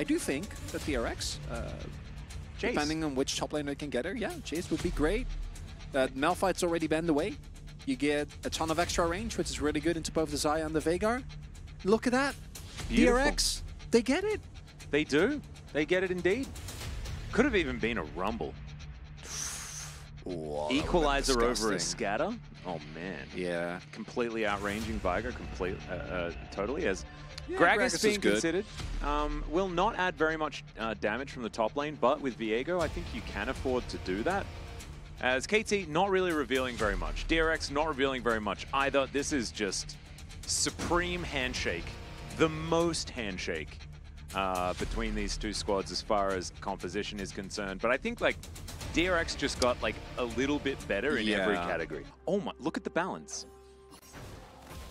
I do think that DRX, depending on which top laner can get her, yeah, Jace would be great. Malphite's already banned away. You get a ton of extra range, which is really good into both the Xayah and the Veigar. Look at that. Beautiful. DRX, they get it. They do. They get it indeed. Could have even been a Rumble. Whoa, Equalizer over a scatter. Oh man. Yeah. Completely outranging Veigar, totally. As yeah, Gragas being good. considered, will not add very much damage from the top lane, but with Viego, I think you can afford to do that. As KT not really revealing very much. DRX not revealing very much either. This is just supreme handshake. The most handshake between these two squads as far as composition is concerned. But I think like DRX just got like a little bit better in every category. Oh my, look at the balance.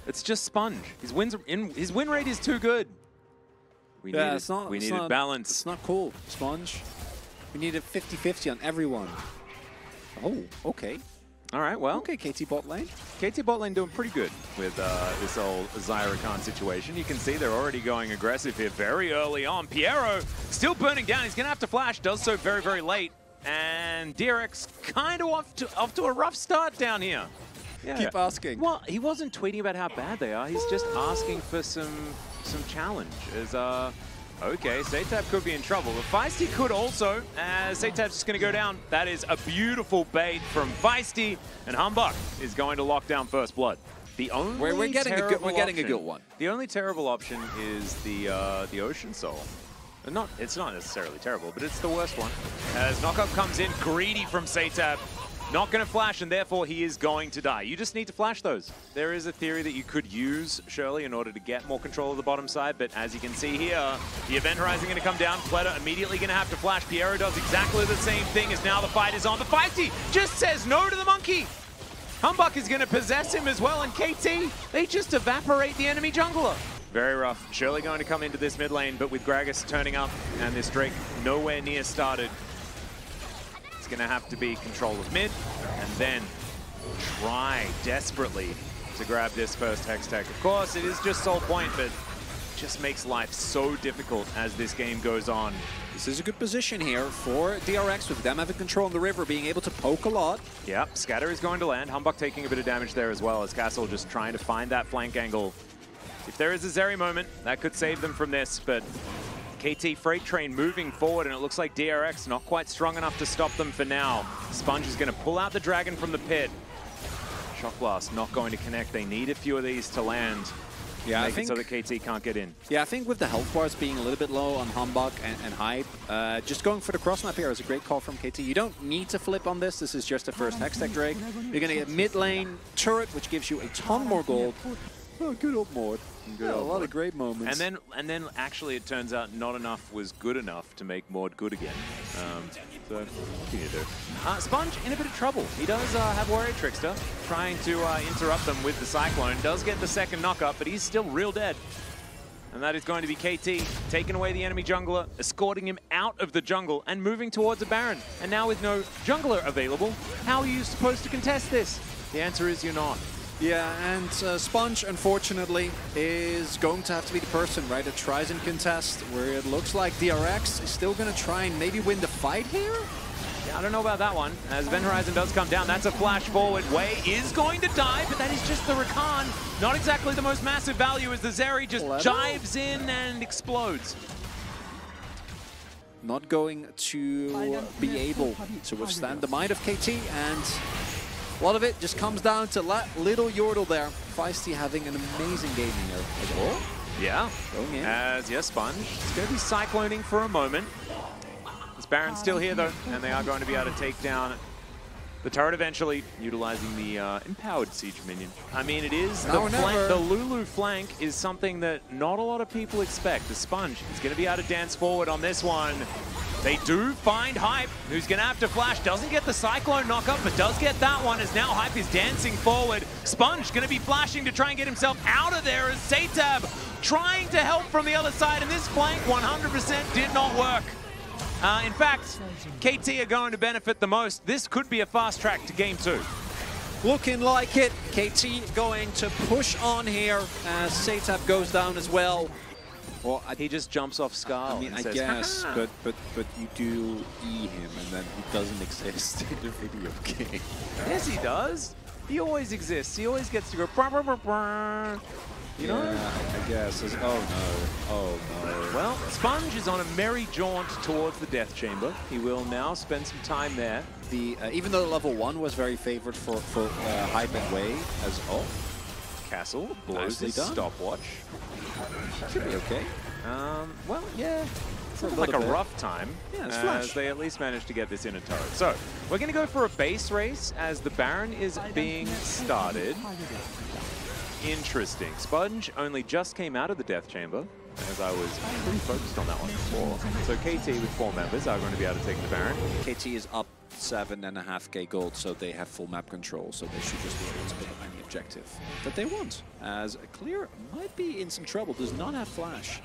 It's just Sponge. His win rate is too good. We needed balance. It's not cool, Sponge. We needed 50-50 on everyone. Oh, okay. All right, well. Okay, KT bot lane. KT bot lane doing pretty good with this old Xayah Rakan situation. You can see they're already going aggressive here very early on. Piero still burning down. He's going to have to flash. Does so very, very late. And DRX kind of off to a rough start down here. Yeah. Keep asking. Well, he wasn't tweeting about how bad they are. He's just asking for some challenge. As okay, Seitab could be in trouble. But Feisty could also, as Seitab's just going to go down. That is a beautiful bait from Feisty, and Humbug is going to lock down first blood. The only we're getting a good one. The only terrible option is the Ocean Soul. It's not necessarily terrible, but it's the worst one. As Knockup comes in, greedy from Seitab. Not going to flash, and therefore he is going to die. You just need to flash those. There is a theory that you could use Shirley in order to get more control of the bottom side, but as you can see here, the Event Horizon going to come down. Fleta immediately going to have to flash. Piero does exactly the same thing as now the fight is on. The Feisty just says no to the monkey. Humbug is going to possess him as well, and KT, they just evaporate the enemy jungler. Very rough. Shirley going to come into this mid lane, but with Gragas turning up and this Drake nowhere near started, going to have to be control of mid, and then try desperately to grab this first Hextech. Of course, it is just Soul Point, but it just makes life so difficult as this game goes on. This is a good position here for DRX, with them having control on the river, being able to poke a lot. Yep, Scatter is going to land. Humbug taking a bit of damage there as well, as Castle just trying to find that flank angle. If there is a Zeri moment, that could save them from this, but KT Freight Train moving forward, and it looks like DRX not quite strong enough to stop them for now. Sponge is going to pull out the Dragon from the pit. Shock Blast not going to connect. They need a few of these to land. Yeah, I think so that KT can't get in. Yeah, I think with the health bars being a little bit low on Humbug and Hype, just going for the cross map here is a great call from KT. You don't need to flip on this. This is just the first Hextech Drake. You're going to get mid lane turret, which gives you a ton more gold. Oh, good old Mord. Yeah, a lot of great moments. And then actually it turns out not enough was good enough to make Mord good again. So what can you do? Sponge in a bit of trouble. He does have Warrior Trickster trying to interrupt them with the Cyclone. Does get the second knock-up, but he's still real dead. And that is going to be KT taking away the enemy jungler, escorting him out of the jungle and moving towards a Baron. And now with no jungler available, how are you supposed to contest this? The answer is you're not. Yeah, and Sponge, unfortunately, is going to have to be the person, right, that tries and contest, where it looks like DRX is still going to try and maybe win the fight here? Yeah, I don't know about that one. As Event Horizon does come down, that's a flash forward. Wei is going to die, but that is just the Rakan. Not exactly the most massive value as the Zeri just jives in and explodes. Not going to be able to withstand the might of KT, and a lot of it just comes down to little Yordle there. Feisty having an amazing game here as well. Yeah. Going in. As, yes, Sponge is going to be cycloning for a moment. This Baron's still here, though, and they are going to be able to take down the turret eventually, utilizing the empowered Siege Minion. I mean, it is the flank. The Lulu flank is something that not a lot of people expect. The Sponge is going to be able to dance forward on this one. They do find Hype, who's going to have to flash. Doesn't get the Cyclone knock-up, but does get that one, as now Hype is dancing forward. Sponge going to be flashing to try and get himself out of there, as Seitab trying to help from the other side, and this flank 100% did not work. In fact, KT are going to benefit the most. This could be a fast track to Game 2. Looking like it. KT going to push on here as Seitab goes down as well. Well, he just jumps off Skull. I mean, and I says, guess, "Ha-ha." but you do E him, and then he doesn't exist in the video game. Yes, he does. He always exists. He always gets to go. Brr, brr, brr, brr. You know? I guess. Oh no. Oh no. Well, Sponge is on a merry jaunt towards the Death Chamber. He will now spend some time there. The even though level 1 was very favored for Hype and Wei as well. Castle blows his done. stopwatch. Should be okay. Well, yeah. For a Like a little bit. rough time, Yeah, it's as Flash. they at least managed to get this in a turret. So, we're going to go for a base race as the Baron is being started. Interesting. Sponge only just came out of the Death Chamber, as I was pretty focused on that one before. So KT with 4 members are going to be able to take the Baron. KT is up 7.5k gold, so they have full map control, so they should just be able to pick any objective that they want. As Clear might be in some trouble, does not have Flash.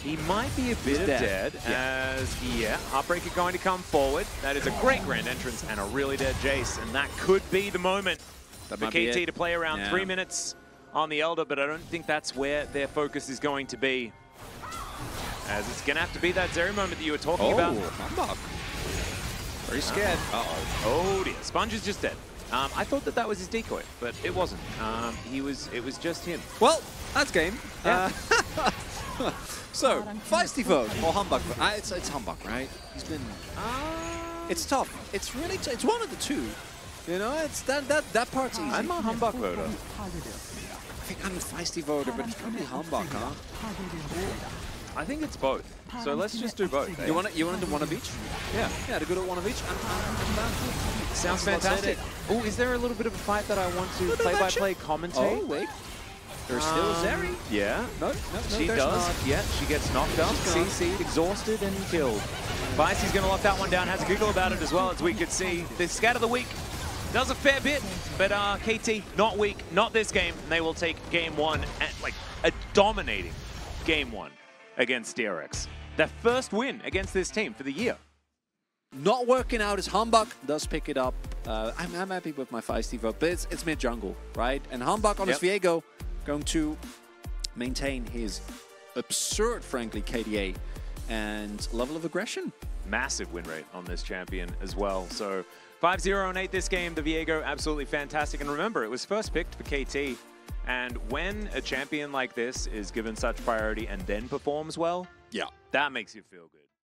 He might be a bit dead, as, Heartbreaker going to come forward. That is a great grand entrance and a really dead Jace, and that could be the moment for KT to play around 3 minutes on the Elder, but I don't think that's where their focus is going to be. As it's going to have to be that Zeri moment that you were talking about. Humbug. Very scared. Uh-oh. Oh dear, Sponge is just dead. I thought that was his decoy, but it wasn't. It was just him. Well, that's game. Yeah. So, Feisty vote or Humbug vote? It's Humbug, right? He's been... It's tough. It's really... it's one of the two. You know, it's that part's easy. I'm a Humbug voter. I think I'm a Feisty voter, but it's probably Humbug, huh? I think it's both. So let's just do both. You want to do one of each? Yeah. Yeah, to go to one of each. Sounds fantastic. Oh, is there a little bit of a fight that I want to play-by-play commentate? Oh, wait. There's still Zeri. Yeah. No, She does. not. Yeah, she gets knocked up, CC'd, exhausted, and killed. Feisty's going to lock that one down. Has a giggle about it as well, as we could see. The scat of the week does a fair bit, but KT not weak, not this game. And they will take game 1 at like a dominating game 1 against DRX. Their first win against this team for the year. Not working out as Humbug does pick it up. I'm happy with my Feisty vote, but it's mid-jungle, right? And Humbug on his Viego going to maintain his absurd, frankly, KDA and level of aggression. Massive win rate on this champion as well. So 5-0 and 8 this game. The Viego absolutely fantastic. And remember, it was first picked for KT. And when a champion like this is given such priority and then performs well, that makes you feel good.